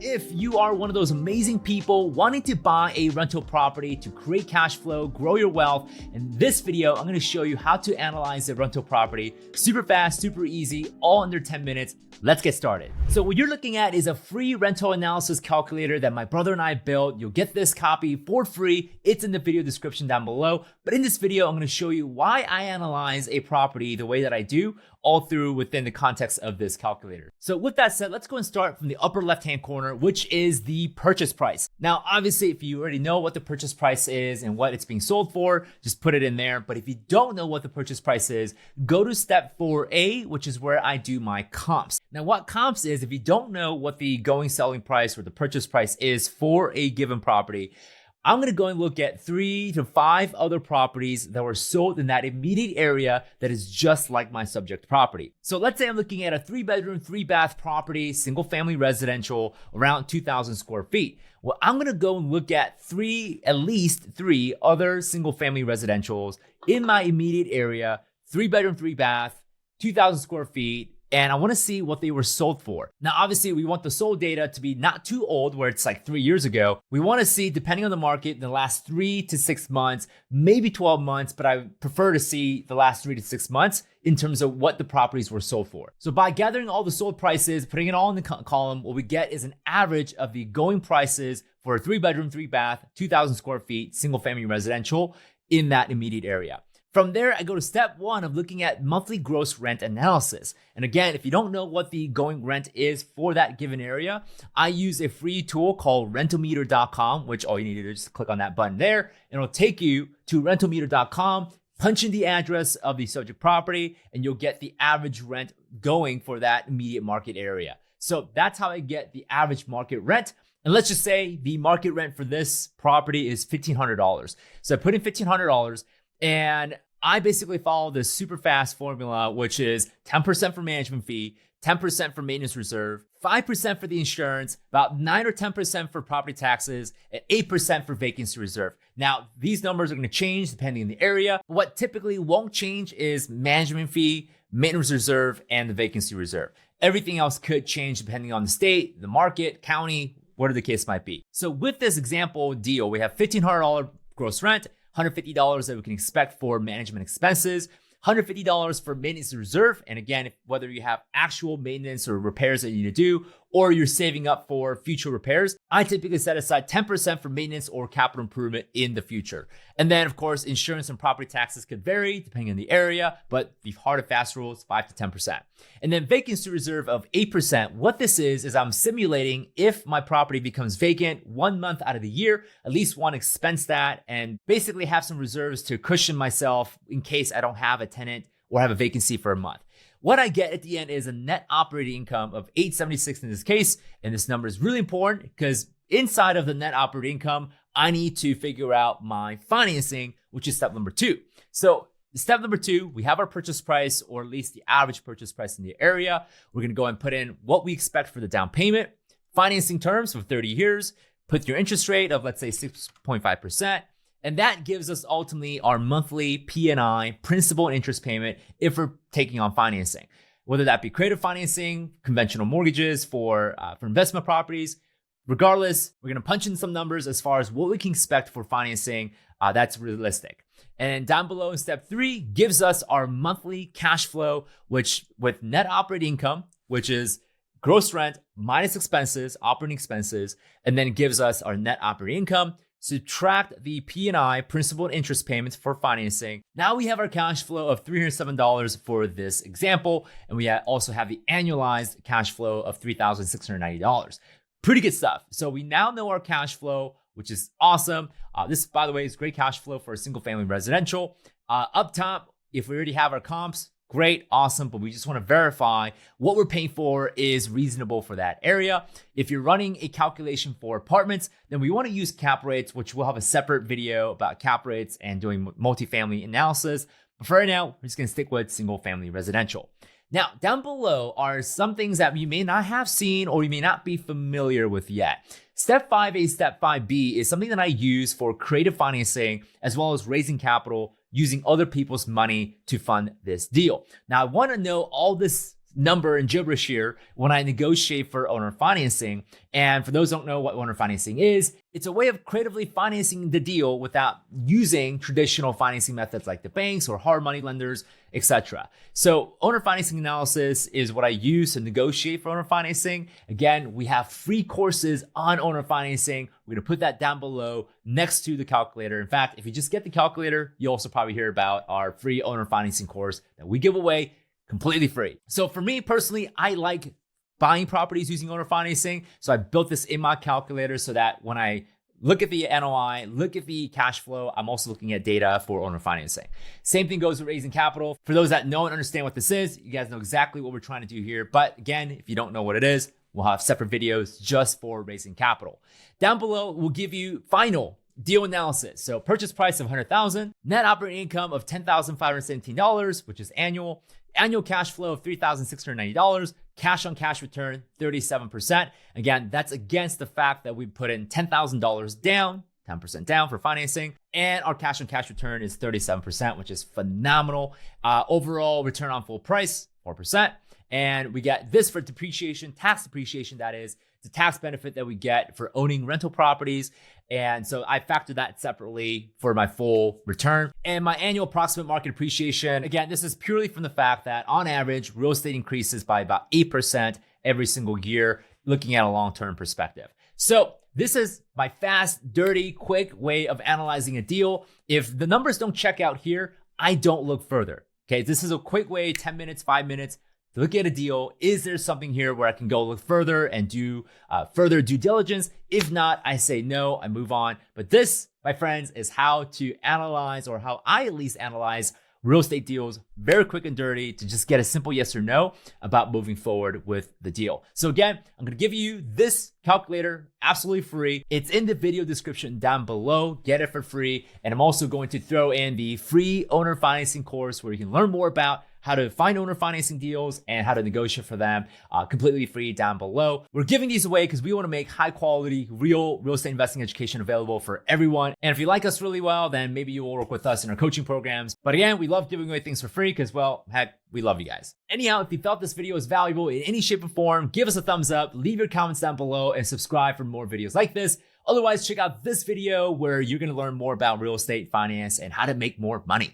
if you are one of those amazing people wanting to buy a rental property to create cash flow, grow your wealth, in this video, I'm gonna show you how to analyze a rental property super fast, super easy, all under 10 minutes. Let's get started. So what you're looking at is a free rental analysis calculator that my brother and I built. You'll get this copy for free. It's in the video description down below. But in this video, I'm gonna show you why I analyze a property the way that I do, all through within the context of this calculator. So with that said, let's go and start from the upper left-hand corner, which is the purchase price. Now, obviously, if you already know what the purchase price is and what it's being sold for, just put it in there. But if you don't know what the purchase price is, go to step 4A, which is where I do my comps. Now, what comps is, if you don't know what the going selling price or the purchase price is for a given property, I'm gonna go and look at 3 to 5 other properties that were sold in that immediate area that is just like my subject property. So let's say I'm looking at a 3-bedroom, 3-bath property, single family residential, around 2,000 square feet. Well, I'm gonna go and look at at least three other single family residentials in my immediate area, 3-bedroom, 3-bath, 2,000 square feet, and I want to see what they were sold for. Now, obviously, we want the sold data to be not too old, where it's like 3 years ago. We want to see, depending on the market, in the last 3 to 6 months, maybe 12 months, but I prefer to see the last 3 to 6 months in terms of what the properties were sold for. So by gathering all the sold prices, putting it all in the column, what we get is an average of the going prices for a 3-bedroom, 3-bath, 2,000 square feet, single family residential in that immediate area. From there, I go to step 1 of looking at monthly gross rent analysis. And again, if you don't know what the going rent is for that given area, I use a free tool called rentalmeter.com, which all you need to do is just click on that button there, and it'll take you to rentalmeter.com, punch in the address of the subject property, and you'll get the average rent going for that immediate market area. So that's how I get the average market rent. And let's just say the market rent for this property is $1,500. So I put in $1,500, and I basically follow this super fast formula, which is 10% for management fee, 10% for maintenance reserve, 5% for the insurance, about 9 or 10% for property taxes, and 8% for vacancy reserve. Now, these numbers are going to change depending on the area. But what typically won't change is management fee, maintenance reserve, and the vacancy reserve. Everything else could change depending on the state, the market, county, whatever the case might be. So with this example deal, we have $1,500 gross rent, $150 that we can expect for management expenses, $150 for maintenance reserve. And again, whether you have actual maintenance or repairs that you need to do, or you're saving up for future repairs, I typically set aside 10% for maintenance or capital improvement in the future. And then, of course, insurance and property taxes could vary depending on the area, but the hard and fast rule is 5 to 10%. And then vacancy reserve of 8%. What this is I'm simulating if my property becomes vacant 1 month out of the year, at least one expense that, and basically have some reserves to cushion myself in case I don't have a tenant or have a vacancy for a month. What I get at the end is a net operating income of $876 in this case. And this number is really important because inside of the net operating income, I need to figure out my financing, which is step number 2. So step number 2, we have our purchase price, or at least the average purchase price in the area. We're going to go and put in what we expect for the down payment, financing terms for 30 years, put your interest rate of, let's say, 6.5%. And that gives us ultimately our monthly P&I, principal and interest payment, if we're taking on financing. Whether that be creative financing, conventional mortgages for investment properties. Regardless, we're going to punch in some numbers as far as what we can expect for financing that's realistic. And down below in step 3 gives us our monthly cash flow, which with net operating income, which is gross rent minus expenses, operating expenses, and then gives us our net operating income. Subtract the P&I, principal and interest payments for financing. Now we have our cash flow of $307 for this example, and we also have the annualized cash flow of $3,690. Pretty good stuff. So we now know our cash flow, which is awesome. This, by the way, is great cash flow for a single family residential. Up top, if we already have our comps, great, awesome, but we just want to verify what we're paying for is reasonable for that area. If you're running a calculation for apartments, then we want to use cap rates, which we'll have a separate video about cap rates and doing multifamily analysis. But for right now, we're just going to stick with single family residential. Now, down below are some things that you may not have seen or you may not be familiar with yet. Step 5A, Step 5B is something that I use for creative financing as well as raising capital using other people's money to fund this deal. Now, I want to know all this number and gibberish here when I negotiate for owner financing. And for those who don't know what owner financing is, it's a way of creatively financing the deal without using traditional financing methods like the banks or hard money lenders, etc. So owner financing analysis is what I use to negotiate for owner financing. Again, we have free courses on owner financing. We're gonna put that down below next to the calculator. In fact, if you just get the calculator, you'll also probably hear about our free owner financing course that we give away completely free. So for me personally, I like buying properties using owner financing. So I built this in my calculator so that when I look at the NOI, look at the cash flow, I'm also looking at data for owner financing. Same thing goes with raising capital. For those that know and understand what this is, you guys know exactly what we're trying to do here. But again, if you don't know what it is, we'll have separate videos just for raising capital. Down below, we'll give you final deal analysis. So purchase price of $100,000, net operating income of $10,517, which is annual cash flow of $3,690, cash on cash return 37%. Again, that's against the fact that we put in $10,000 down, 10% down for financing, and our cash on cash return is 37%, which is phenomenal. Overall return on full price, 4%. And we get this for depreciation, tax depreciation, that is. It's a tax benefit that we get for owning rental properties. And so I factor that separately for my full return. And my annual approximate market appreciation, again, this is purely from the fact that on average, real estate increases by about 8% every single year, looking at a long-term perspective. So this is my fast, dirty, quick way of analyzing a deal. If the numbers don't check out here, I don't look further. Okay, this is a quick way, 10 minutes, 5 minutes, to look at a deal. Is there something here where I can go look further and do further due diligence? If not, I say no, I move on. But this, my friends, is how to analyze, or how I at least analyze real estate deals, very quick and dirty, to just get a simple yes or no about moving forward with the deal. So again, I'm gonna give you this calculator absolutely free. It's in the video description down below. Get it for free. And I'm also going to throw in the free owner financing course where you can learn more about how to find owner financing deals and how to negotiate for them, completely free down below. We're giving these away because we want to make high quality, real estate investing education available for everyone. And if you like us really well, then maybe you will work with us in our coaching programs. But again, we love giving away things for free because, well, heck, we love you guys. Anyhow, if you felt this video was valuable in any shape or form, give us a thumbs up, leave your comments down below, and subscribe for more videos like this. Otherwise, check out this video where you're going to learn more about real estate finance and how to make more money.